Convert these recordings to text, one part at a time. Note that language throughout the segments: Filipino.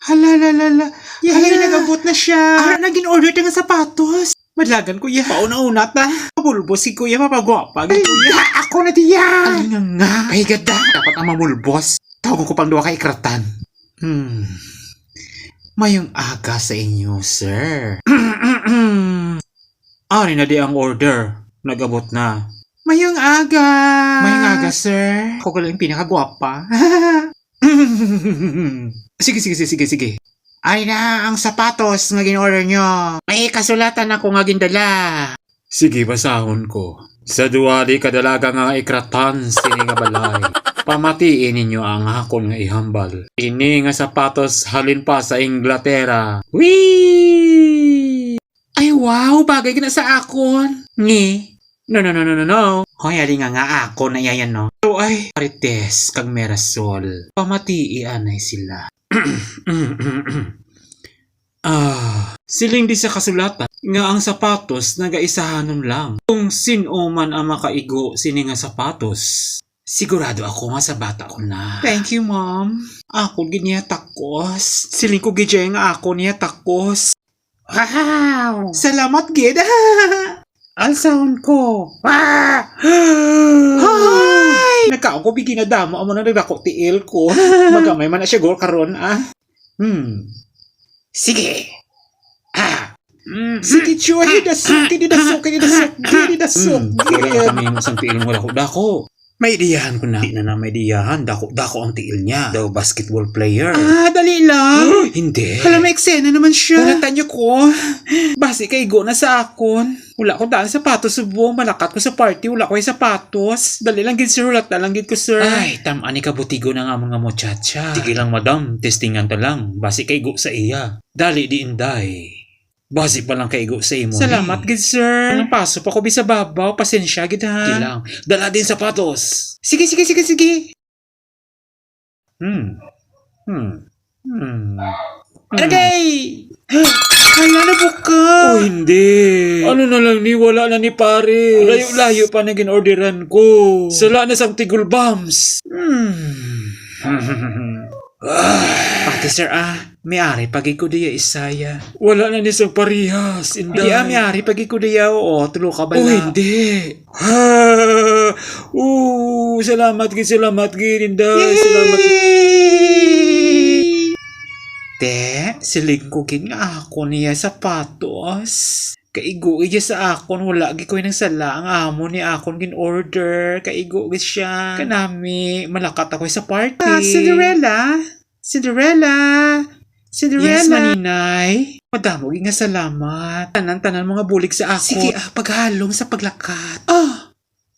Hala, Hala, nagabot na siya. Naging order tayo ng sapatos. Madlagan, kuya. Pauna-una ta. Mabulbos si kuya, mapagwapa. Kuya, ako na diya. Ay nga. Ay ganda. Dapat ang mamulbos. Tawag ko pang duwa kay ikratan. Mayong aga sa inyo, sir. Ari na di ang order. Nagabot na. Mayong aga, sir. Ako ka lang pinakagwapa. Sige. Ay na, ang sapatos nga gin-order nyo. May kasulatan ako nga gindala. Sige, basahon ko. Sa duwali kadalaga nga ikratan sini nga balay. Pamatiin ninyo ang hakon nga ihambal. Ini nga sapatos halin pa sa Inglaterra. Wee! Ay wow, bagay gina sa akon. Ngi? No. Hoy, ali nga akon na yayan no. So ay, parites kag merasol. Pamatiin ay sila. Siling di sa kasulatan nga ang sapatos nagaisahanon lang. Kung sino man ang makaigo sini nga sapatos. Sigurado ako nga sa bata ko na. Thank you, mom. Ako ginya takos. Siling ko gidya nga ako niya takos. Wow! Salamat, gid. Alsahon ko. Hi! Nagkaon ko bigin na damo amo na nagdako tiil ko. Magamay man na siya gol karon Sige. Sige, Chuy. Dasok. Kailangan kami yung isang tiil mo dako. May idiyahan ko na. Di na may idiyahan. Dako ang tiil niya. Daw basketball player. Dali lang. Hindi. Hala, may eksena naman siya. Hulatan niyo ko. Basi kay go na sa akon. Wala ko daan sapatos subo. Malakat ko sa party. Wala ko ay sapatos. Dali lang gid sir. Hulat na lang gid ko sir. Ay, tamaan ni kabutigo na nga mga muchacha. Sige lang madam. Testingan ta lang. Basi kay go sa iya. Dali di inday. Basi pa lang kaigo sa imo. Salamat, gid sir. Anong paso pa ko bisa babaw. Pasensya, gid ha. Sige lang. Dala din sapatos. Sige. Aragay! Hala na buka. Oh, hindi. Ano na lang ni, wala na ni Paris. Layo-layo pa na gin-orderan ko. Sala na sang tigul bombs. Pati sir may-ari pagi ko diya isaya. Wala na nisang parihas, inday. Hindi may-ari pagi ko diya, tulo ka ba na? Hindi. Salamat gid, inday. Salamat. Te, siling ko gid nga ako niya sapatos. Kaigo iya sa akon, wala gid ko nang sala ang amo ni akon gin order. Kaigo gid siya. Kanami malakat ako sa party. Cinderella. Yes, maninay. Madamo gid nga salamat. Tanan mga bulig sa ako. Sige, paghalom sa paglakat.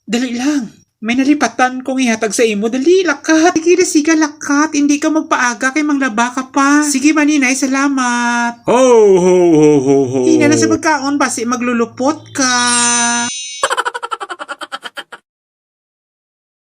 Dali lang. May nalipatan kong ihatag sa imo. Dali, lakat. Sige, lakat. Hindi ka magpaaga kay manglaba ka pa. Sige, maninay, salamat. Ho. Hindi na sa pagkaon, basi maglulupot ka.